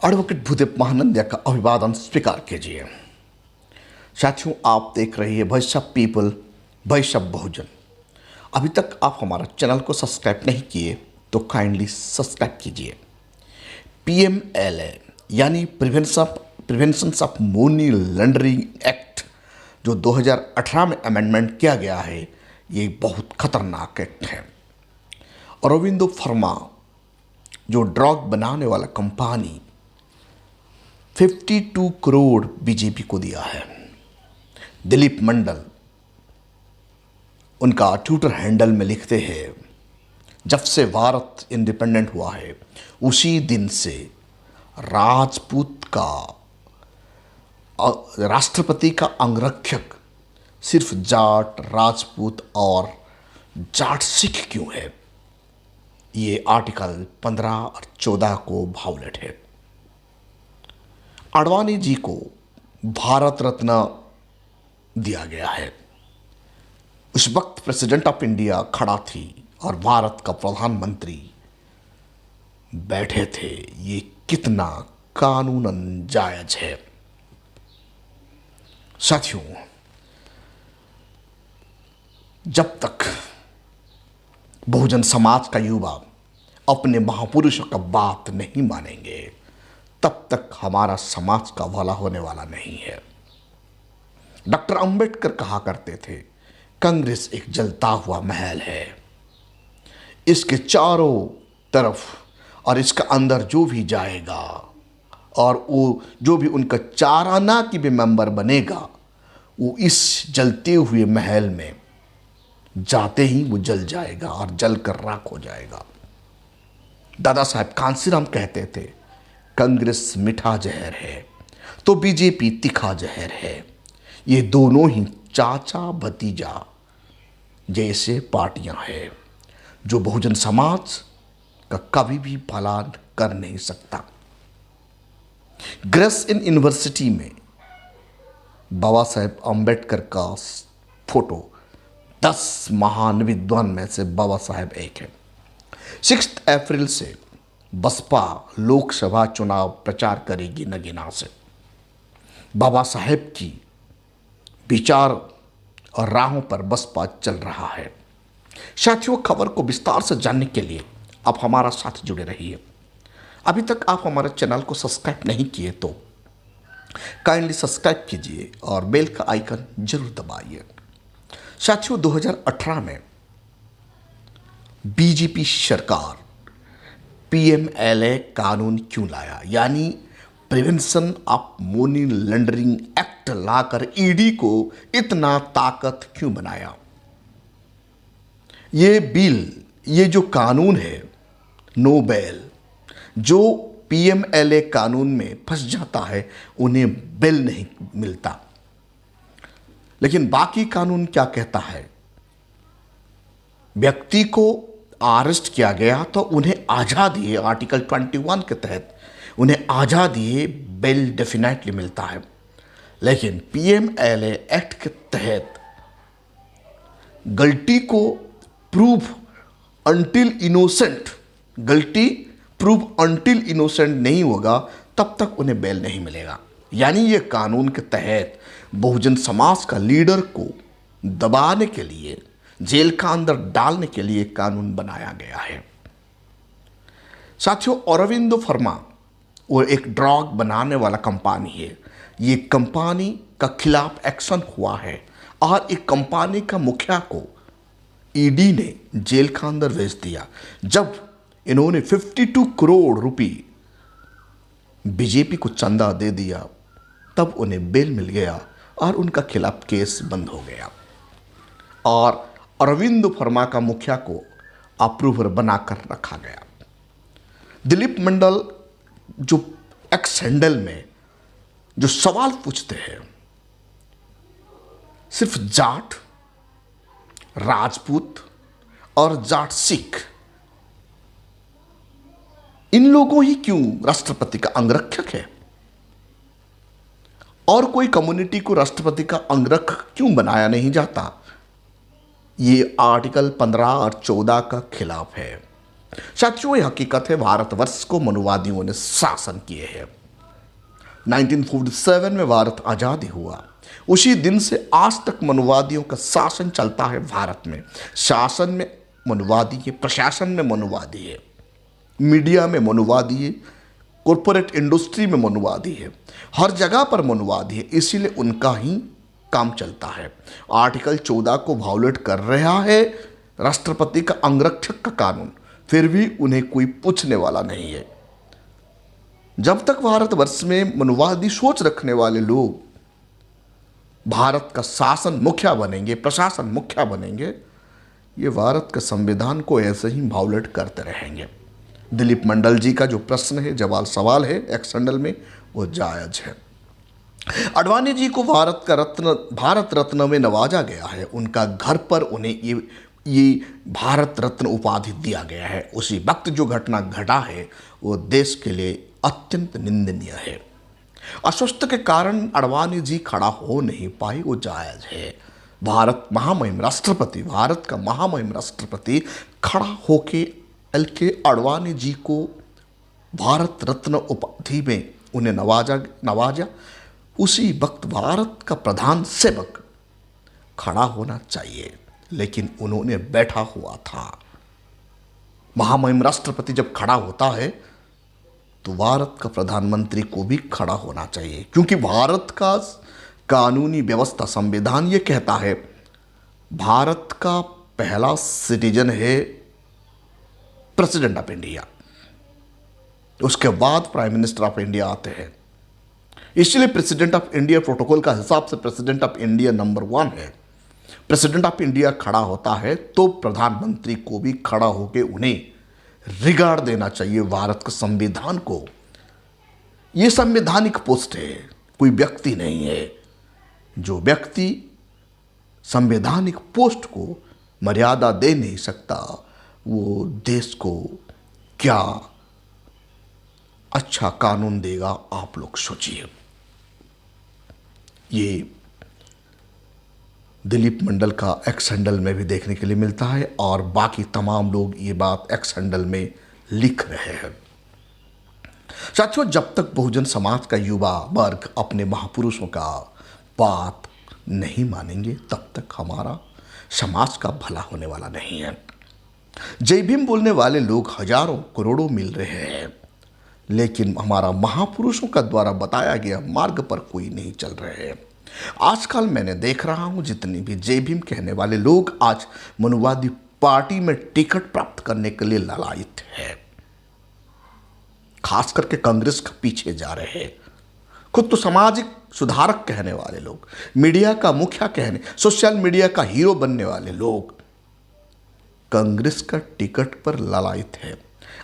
Advocate Bhudev Mahanandia का अभिवादन स्वीकार कीजिए। साथियों, आप देख रही है voice of people, voice of Bahujan. अभी तक आप हमारा चैनल को सब्सक्राइब नहीं किए तो काइंडली सब्सक्राइब कीजिए। PMLA यानी prevention of money laundering act जो 2018 में अमेंडमेंट किया गया है, ये बहुत खतरनाक एक्ट है। अरविंदो फार्मा जो ड्रग बनाने वाला कंपनी 52 करोड़ बीजेपी को दिया है। दिलीप मंडल उनका ट्विटर हैंडल में लिखते हैं, जब से भारत इंडिपेंडेंट हुआ है उसी दिन से राजपूत का राष्ट्रपति का अंगरक्षक सिर्फ जाट, राजपूत और जाट सिख क्यों है। ये आर्टिकल 15 और 14 को वायलेट है। आडवाणी जी को भारत रत्न दिया गया है। उस वक्त प्रेसिडेंट ऑफ इंडिया खड़ा थी और भारत का प्रधानमंत्री बैठे थे। ये कितना कानूनन जायज है। साथियों, जब तक बहुजन समाज का युवा अपने महापुरुषों का बात नहीं मानेंगे, तब तक हमारा समाज का भला होने वाला नहीं है। डॉक्टर अंबेडकर कहा करते थे, कांग्रेस एक जलता हुआ महल है, इसके चारों तरफ और इसका अंदर जो भी जाएगा और वो जो भी उनका 4 आना की भी मेंबर बनेगा, वो इस जलते हुए महल में जाते ही वो जल जाएगा और जल कर राख हो जाएगा। दादा साहब कांसीराम कहते थे, कांग्रेस मीठा जहर है तो बीजेपी तीखा जहर है। ये दोनों ही चाचा भतीजा जैसे पार्टियां हैं जो बहुजन समाज का कभी भी भला कर नहीं सकता। ग्रेस इन यूनिवर्सिटी में बाबा साहेब अम्बेडकर का फोटो 10 महान विद्वान में से बाबा साहेब एक है। 6 अप्रैल से बसपा लोकसभा चुनाव प्रचार करेगी नगीना से। बाबा साहेब की विचार और राहों पर बसपा चल रहा है। साथियों, खबर को विस्तार से जानने के लिए आप हमारा साथ जुड़े रहिए। अभी तक आप हमारे चैनल को सब्सक्राइब नहीं किए तो काइंडली सब्सक्राइब कीजिए और बेल का आइकन जरूर दबाइए। साथियों, 2018 में बीजेपी सरकार PMLA कानून क्यों लाया, यानी prevention of money laundering act locker ED को इतना ताकत क्यों बनाया। ये बिल, ये जो कानून है नो बेल, जो PMLA कानून में फंस जाता है उन्हें बेल नहीं मिलता। लेकिन बाकी कानून क्या कहता है, व्यक्ति को अरेस्ट किया गया तो उन्हें आज़ादी, आर्टिकल 21 के तहत उन्हें आज़ादी बेल डेफिनेटली मिलता है। लेकिन PMLA एक्ट के तहत गलती को प्रूव अंटिल इनोसेंट, गलती प्रूव अंटिल इनोसेंट नहीं होगा तब तक उन्हें बेल नहीं मिलेगा। यानी ये कानून के तहत बहुजन समाज का लीडर को दबाने के लिए, जेल का अंदर डालने के लिए कानून बनाया गया है। साथियों, अरविंदो फार्मा वो एक ड्रग बनाने वाला कंपनी है। ये कंपनी का खिलाफ एक्शन हुआ है और एक कंपनी का मुखिया को ईडी ने जेल का अंदर भेज दिया। जब इन्होंने 52 करोड़ रुपए बीजेपी को चंदा दे दिया, तब उन्हें बेल मिल गया और उनका खिलाफ केस बंद हो गया और अरविंदो फार्मा का मुखिया को अप्रूवर बनाकर रखा गया। दिलीप मंडल जो एक्स हैंडल में जो सवाल पूछते हैं, सिर्फ जाट, राजपूत और जाट सिख, इन लोगों ही क्यों राष्ट्रपति का अंगरक्षक है और कोई कम्युनिटी को राष्ट्रपति का अंगरक्षक क्यों बनाया नहीं जाता। ये आर्टिकल 15 और 14 का खिलाफ है। साथियों, ये हकीकत है, भारतवर्ष को मनुवादियों ने शासन किए हैं। 1947 में भारत आज़ादी हुआ, उसी दिन से आज तक मनुवादियों का शासन चलता है भारत में। शासन में मनुवादी है, प्रशासन में मनुवादी है, मीडिया में मनुवादी है, कॉरपोरेट इंडस्ट्री में मनुवादी है, हर जगह पर मनुवादी है, इसीलिए उनका ही काम चलता है। आर्टिकल 14 को वायोलेट कर रहा है राष्ट्रपति का अंगरक्षक का कानून, फिर भी उन्हें कोई पूछने वाला नहीं है। जब तक भारतवर्ष में मनुवादी सोच रखने वाले लोग भारत का शासन मुखिया बनेंगे, प्रशासन मुखिया बनेंगे, ये भारत के संविधान को ऐसे ही वायोलेट करते रहेंगे। दिलीप मंडल जी का जो प्रश्न है, जवाब सवाल है एक्स हैंडल में, वो जायज है। आडवाणी जी को भारत रत्न में नवाजा गया है। उनका घर पर उन्हें ये भारत रत्न उपाधि दिया गया है। उसी वक्त जो घटना घटा है वो देश के लिए अत्यंत निंदनीय है। अस्वस्थ के कारण आडवाणी जी खड़ा हो नहीं पाए, वो जायज है। भारत का महामहिम राष्ट्रपति खड़ा होके LK आडवाणी जी को भारत रत्न उपाधि में उन्हें नवाजा। उसी वक्त भारत का प्रधान सेवक खड़ा होना चाहिए, लेकिन उन्होंने बैठा हुआ था। महामहिम राष्ट्रपति जब खड़ा होता है तो भारत का प्रधानमंत्री को भी खड़ा होना चाहिए, क्योंकि भारत का कानूनी व्यवस्था, संविधान ये कहता है भारत का पहला सिटीजन है प्रेसिडेंट ऑफ इंडिया, उसके बाद प्राइम मिनिस्टर ऑफ इंडिया आते हैं। इसलिए प्रेसिडेंट ऑफ इंडिया प्रोटोकॉल का हिसाब से प्रेसिडेंट ऑफ इंडिया नंबर 1 है। प्रेसिडेंट ऑफ इंडिया खड़ा होता है तो प्रधानमंत्री को भी खड़ा होकर उन्हें रिगार्ड देना चाहिए भारत के संविधान को। यह संवैधानिक पोस्ट है, कोई व्यक्ति नहीं है। जो व्यक्ति संवैधानिक पोस्ट को मर्यादा दे नहीं सकता, वो देश को क्या अच्छा कानून देगा, आप लोग सोचिए। ये दिलीप मंडल का एक्स हैंडल में भी देखने के लिए मिलता है और बाकी तमाम लोग ये बात एक्स हैंडल में लिख रहे हैं। साथियों, जब तक बहुजन समाज का युवा वर्ग अपने महापुरुषों का बात नहीं मानेंगे, तब तक हमारा समाज का भला होने वाला नहीं है। जय भीम बोलने वाले लोग हजारों करोड़ों मिल रहे हैं, लेकिन हमारा महापुरुषों का द्वारा बताया गया मार्ग पर कोई नहीं चल रहे हैं। आजकल मैंने देख रहा हूं, जितनी भी जय भीम कहने वाले लोग आज मनुवादी पार्टी में टिकट प्राप्त करने के लिए लालायित है। खास करके कांग्रेस के पीछे जा रहे हैं। खुद तो सामाजिक सुधारक कहने वाले लोग, मीडिया का मुखिया कहने, सोशल मीडिया का हीरो बनने वाले लोग कांग्रेस का टिकट पर लालायित है।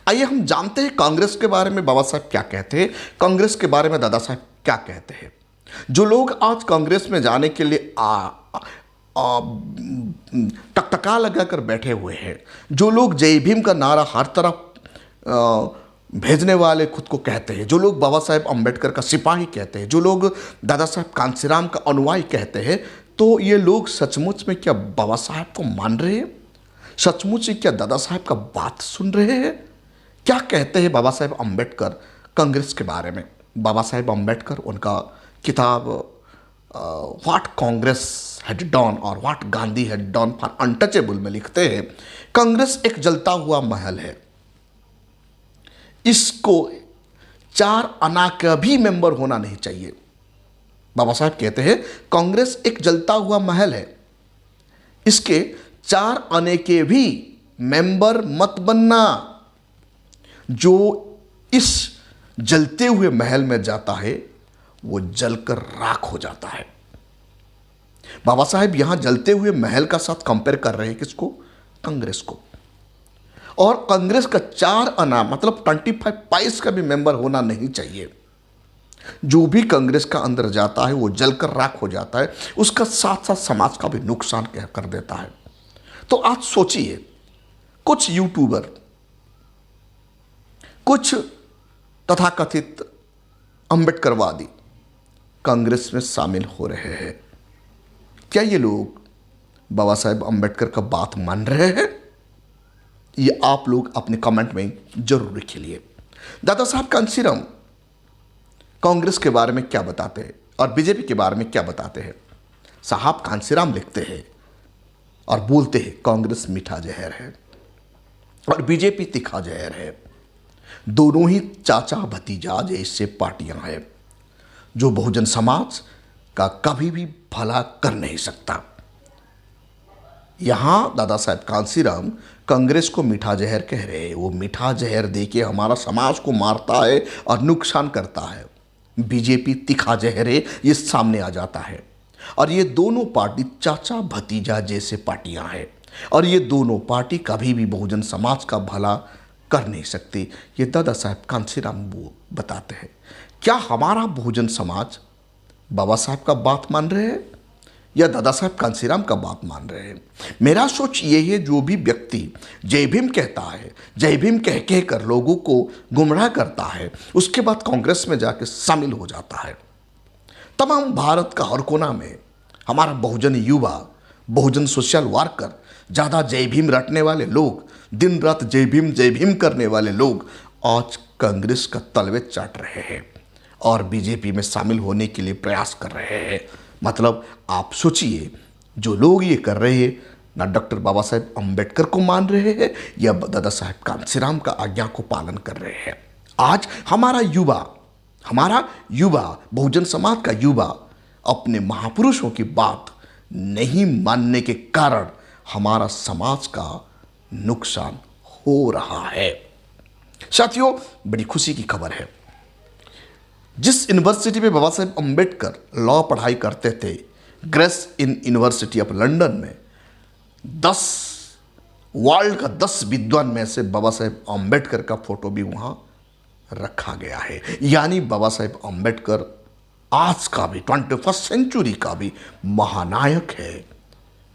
आइए हम जानते हैं कांग्रेस के बारे में बाबा साहब क्या कहते हैं, कांग्रेस के बारे में दादा साहब क्या कहते हैं। जो लोग आज कांग्रेस में जाने के लिए टकटका लगाकर बैठे हुए हैं, जो लोग जय भीम का नारा हर तरफ भेजने वाले खुद को कहते हैं, जो लोग बाबा साहेब अम्बेडकर का सिपाही कहते हैं, जो लोग दादा साहेब कांसीराम का अनुयायी कहते हैं, तो ये लोग सचमुच में क्या बाबा साहेब को मान रहे हैं? सचमुच ही क्या दादा साहेब का बात सुन रहे हैं? क्या कहते हैं बाबा साहेब अम्बेडकर कांग्रेस के बारे में? बाबा साहेब अम्बेडकर उनका किताब व्हाट कांग्रेस हैड डन और what Gandhi had done for untouchable में लिखते हैं, कांग्रेस एक जलता हुआ महल है, इसको 4 आना का भी मेंबर होना नहीं चाहिए। बाबा साहब कहते हैं कांग्रेस एक जलता हुआ महल है, इसके 4 आने के भी मेंबर मत बनना। जो इस जलते हुए महल में जाता है वो जलकर राख हो जाता है। बाबा साहेब यहां जलते हुए महल का साथ कंपेयर कर रहे हैं किसको? कांग्रेस को। और कांग्रेस का 4 आना मतलब 25 पैस का भी मेंबर होना नहीं चाहिए। जो भी कांग्रेस का अंदर जाता है वो जलकर राख हो जाता है, उसका साथ साथ समाज का भी नुकसान कर देता है। तो आज सोचिए, कुछ यूट्यूबर, कुछ तथाकथित अंबेडकरवादी कांग्रेस में शामिल हो रहे हैं। क्या ये लोग बाबा साहेब अंबेडकर का बात मान रहे हैं? ये आप लोग अपने कमेंट में जरूर लिखिए। दादा साहब कांशीराम कांग्रेस के बारे में क्या बताते हैं और बीजेपी के बारे में क्या बताते हैं? साहब कांशीराम लिखते हैं और बोलते हैं कांग्रेस मीठा जहर है और बीजेपी तीखा जहर है। दोनों ही चाचा भतीजा जैसे पार्टियां हैं जो बहुजन समाज का कभी भी भला कर नहीं सकता। यहां दादा साहब कांशीराम कांग्रेस को मीठा जहर कह रहे हैं। वो मीठा जहर देके हमारा समाज को मारता है और नुकसान करता है। बीजेपी तीखा जहर है, ये सामने आ जाता है। और ये दोनों पार्टी चाचा भतीजा जैसे पार्टियां हैं और ये दोनों पार्टी कभी भी बहुजन समाज का भला कर नहीं सकती। ये दादा साहब कांशीराम वो बताते हैं। क्या हमारा बहुजन समाज बाबा साहब का बात मान रहे हैं या दादा साहब कांशीराम का बात मान रहे हैं? मेरा सोच ये है, जो भी व्यक्ति जय भीम कहता है, जय भीम कह कर लोगों को गुमराह करता है, उसके बाद कांग्रेस में जाके शामिल हो जाता है। तमाम भारत का हर कोना में हमारा बहुजन युवा, बहुजन सोशल वर्कर, ज़्यादा जय भीम रटने वाले लोग, दिन रात जय भीम करने वाले लोग आज कांग्रेस का तलवे चाट रहे हैं और बीजेपी में शामिल होने के लिए प्रयास कर रहे हैं। मतलब आप सोचिए, जो लोग ये कर रहे हैं ना डॉक्टर बाबा साहेब अम्बेडकर को मान रहे हैं या दादा साहेब कांशीराम का आज्ञा को पालन कर रहे हैं। आज हमारा युवा बहुजन समाज का युवा अपने महापुरुषों की बात नहीं मानने के कारण हमारा समाज का नुकसान हो रहा है। साथियों, बड़ी खुशी की खबर है। जिस यूनिवर्सिटी में बाबा साहेब अम्बेडकर लॉ पढ़ाई करते थे, grace in university of London में, 10 वर्ल्ड का 10 विद्वान में से बाबा साहेब अम्बेडकर का फोटो भी वहाँ रखा गया है। यानी बाबा साहेब अम्बेडकर आज का भी 21st सेंचुरी का भी महानायक है,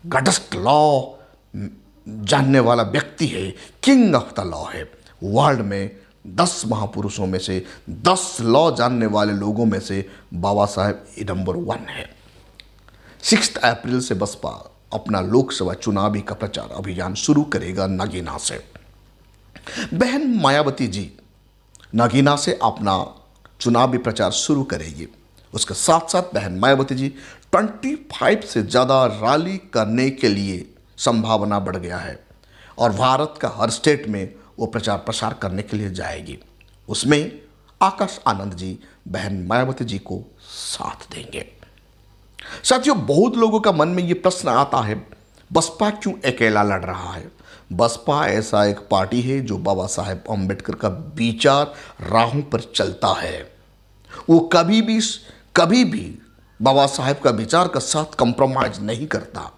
गॉडेस्ट लॉ जानने वाला व्यक्ति है, किंग ऑफ द लॉ है। वर्ल्ड में 10 महापुरुषों में से, 10 लॉ जानने वाले लोगों में से बाबा साहेब नंबर 1 है। 6 अप्रैल से बसपा अपना लोकसभा चुनावी का प्रचार अभियान शुरू करेगा नगीना से। बहन मायावती जी नगीना से अपना चुनावी प्रचार शुरू करेगी। उसके साथ साथ बहन मायावती जी 25 से ज़्यादा रैली करने के लिए संभावना बढ़ गया है और भारत का हर स्टेट में वो प्रचार प्रसार करने के लिए जाएगी। उसमें आकाश आनंद जी बहन मायावती जी को साथ देंगे। साथियों, बहुत लोगों का मन में ये प्रश्न आता है, बसपा क्यों अकेला लड़ रहा है? बसपा ऐसा एक पार्टी है जो बाबा साहेब अम्बेडकर का विचार राहों पर चलता है। वो कभी भी बाबा साहेब का विचार का साथ कंप्रोमाइज नहीं करता।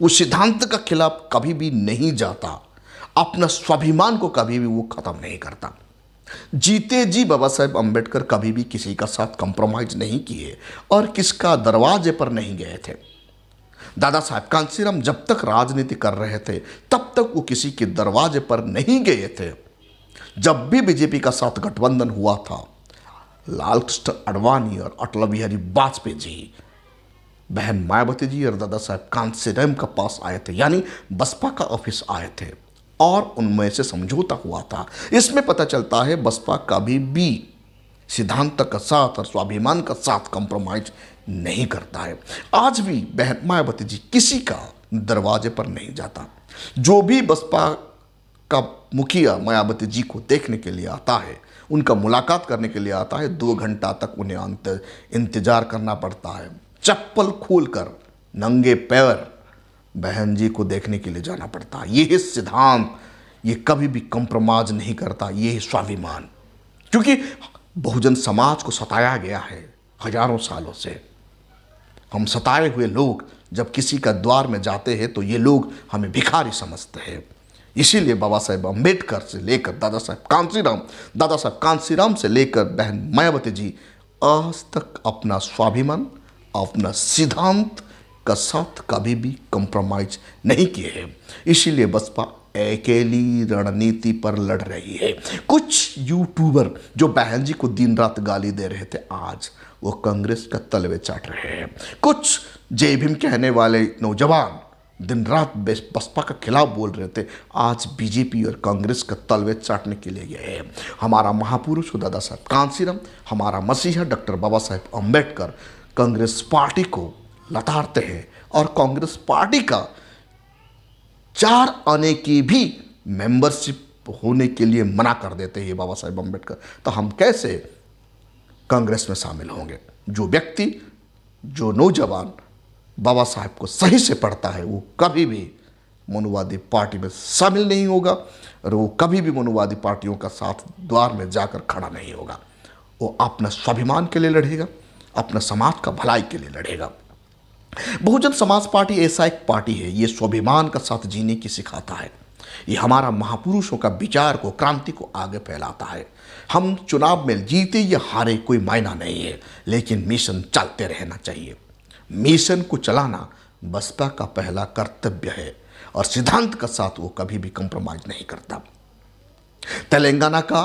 वो सिद्धांत का खिलाफ कभी भी नहीं जाता। अपना स्वाभिमान को कभी भी वो खत्म नहीं करता। जीते जी बाबा साहेब अम्बेडकर कभी भी किसी का साथ कंप्रोमाइज नहीं किए और किसका दरवाजे पर नहीं गए थे। दादा साहेब कांशीराम जब तक राजनीति कर रहे थे तब तक वो किसी के दरवाजे पर नहीं गए थे। जब भी बीजेपी का साथ गठबंधन हुआ था, लाल कृष्ण आडवाणी और अटल बिहारी वाजपेयी जी बहन मायावती जी और दादा साहेब कांशीराम का पास आए थे, यानी बसपा का ऑफिस आए थे और उनमें से समझौता हुआ था। इसमें पता चलता है बसपा कभी भी सिद्धांत का साथ और स्वाभिमान का साथ कंप्रोमाइज नहीं करता है। आज भी बहन मायावती जी किसी का दरवाजे पर नहीं जाता। जो भी बसपा का मुखिया मायावती जी को देखने के लिए आता है, उनका मुलाकात करने के लिए आता है, 2 घंटा तक उन्हें इंतजार करना पड़ता है। चप्पल खोलकर नंगे पैर बहन जी को देखने के लिए जाना पड़ता है। ये सिद्धांत, ये कभी भी कंप्रोमाइज नहीं करता। ये है स्वाभिमान। क्योंकि बहुजन समाज को सताया गया है हजारों सालों से। हम सताए हुए लोग जब किसी का द्वार में जाते हैं तो ये लोग हमें भिखारी समझते हैं। इसीलिए बाबा साहेब अम्बेडकर से लेकर दादा साहेब कांशीराम से लेकर बहन मायावती जी आज तक अपना स्वाभिमान, अपना सिद्धांत का साथ कभी भी कंप्रोमाइज नहीं किए हैं। इसीलिए बसपा अकेली रणनीति पर लड़ रही है। कुछ यूट्यूबर जो बहन जी को दिन रात गाली दे रहे थे, आज वो कांग्रेस का तलवे चाट रहे हैं। कुछ जय भीम कहने वाले नौजवान दिन रात बसपा के खिलाफ बोल रहे थे, आज बीजेपी और कांग्रेस का तलवे चाटने के लिए गए हैं। हमारा महापुरुष दादा साहब कांसीराम, हमारा मसीहा डॉक्टर बाबा साहेब अम्बेडकर कांग्रेस पार्टी को लताड़ते हैं और कांग्रेस पार्टी का 4 आने की भी मेंबरशिप होने के लिए मना कर देते हैं ये बाबा साहेब अम्बेडकर। तो हम कैसे कांग्रेस में शामिल होंगे? जो व्यक्ति, जो नौजवान बाबा साहेब को सही से पढ़ता है वो कभी भी मनुवादी पार्टी में शामिल नहीं होगा और वो कभी भी मनुवादी पार्टियों का साथ द्वार में जाकर खड़ा नहीं होगा। वो अपना स्वाभिमान के लिए लड़ेगा, अपना समाज का भलाई के लिए लड़ेगा। बहुजन समाज पार्टी ऐसा एक पार्टी है, ये स्वाभिमान का साथ जीने की सिखाता है। ये हमारा महापुरुषों का विचार को, क्रांति को आगे फैलाता है। हम चुनाव में जीते या हारे कोई मायना नहीं है, लेकिन मिशन चलते रहना चाहिए। मिशन को चलाना बसपा का पहला कर्तव्य है और सिद्धांत का साथ वो कभी भी कंप्रोमाइज नहीं करता। तेलंगाना का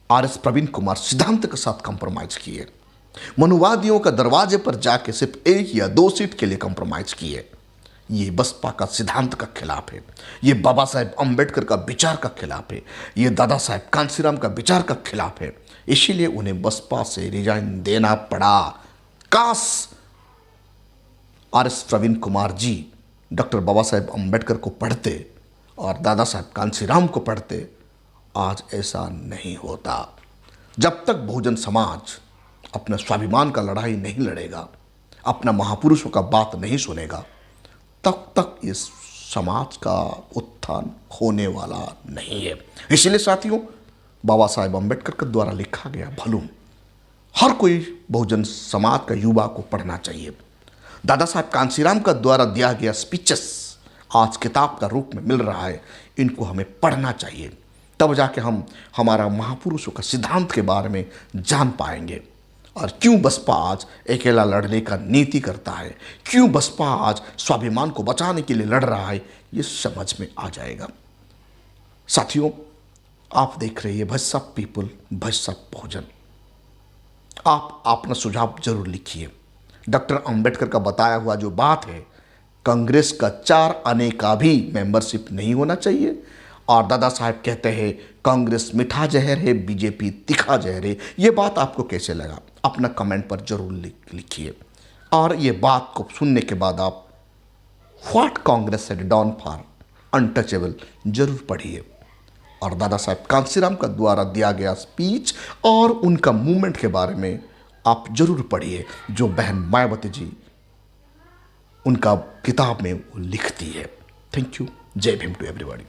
आरएस प्रवीण कुमार सिद्धांत के साथ कंप्रोमाइज किए, मनुवादियों का दरवाजे पर जाके सिर्फ 1 या 2 सीट के लिए कंप्रोमाइज किए। ये बसपा का सिद्धांत का खिलाफ है, ये बाबा साहेब अम्बेडकर का विचार का खिलाफ है, ये दादा साहेब कांसीराम का विचार का खिलाफ है। इसीलिए उन्हें बसपा से रिजाइन देना पड़ा। काश आरएस प्रवीण कुमार जी डॉक्टर बाबा साहेब अम्बेडकर को पढ़ते और दादा साहेब कांसीराम को पढ़ते, आज ऐसा नहीं होता। जब तक बहुजन समाज अपने स्वाभिमान का लड़ाई नहीं लड़ेगा, अपना महापुरुषों का बात नहीं सुनेगा, तब तक इस समाज का उत्थान होने वाला नहीं है। इसलिए साथियों, बाबा साहेब अम्बेडकर के द्वारा लिखा गया भलूम हर कोई बहुजन समाज का युवा को पढ़ना चाहिए। दादा साहेब कांसीराम का द्वारा दिया गया स्पीचेस आज किताब का रूप में मिल रहा है, इनको हमें पढ़ना चाहिए। तब जाके हम हमारा महापुरुषों का सिद्धांत के बारे में जान पाएंगे और क्यों बसपा आज अकेला लड़ने का नीति करता है, क्यों बसपा आज स्वाभिमान को बचाने के लिए लड़ रहा है, ये समझ में आ जाएगा। साथियों, आप देख रहे हैं भजसा पीपल, भजसा बहुजन। आप अपना सुझाव जरूर लिखिए। डॉक्टर अंबेडकर का बताया हुआ जो बात है, कांग्रेस का 4 आने का भी मेंबरशिप नहीं होना चाहिए और दादा साहब कहते हैं कांग्रेस मीठा जहर है, बीजेपी तीखा जहर है, ये बात आपको कैसे लगा? अपना कमेंट पर जरूर लिखिए। और ये बात को सुनने के बाद आप what Congress said done for untouchable जरूर पढ़िए और दादा साहब कांसीराम का द्वारा दिया गया स्पीच और उनका मूवमेंट के बारे में आप जरूर पढ़िए, जो बहन मायावती जी उनका किताब में वो लिखती है। Thank you. जय भीम टू एवरीबॉडी।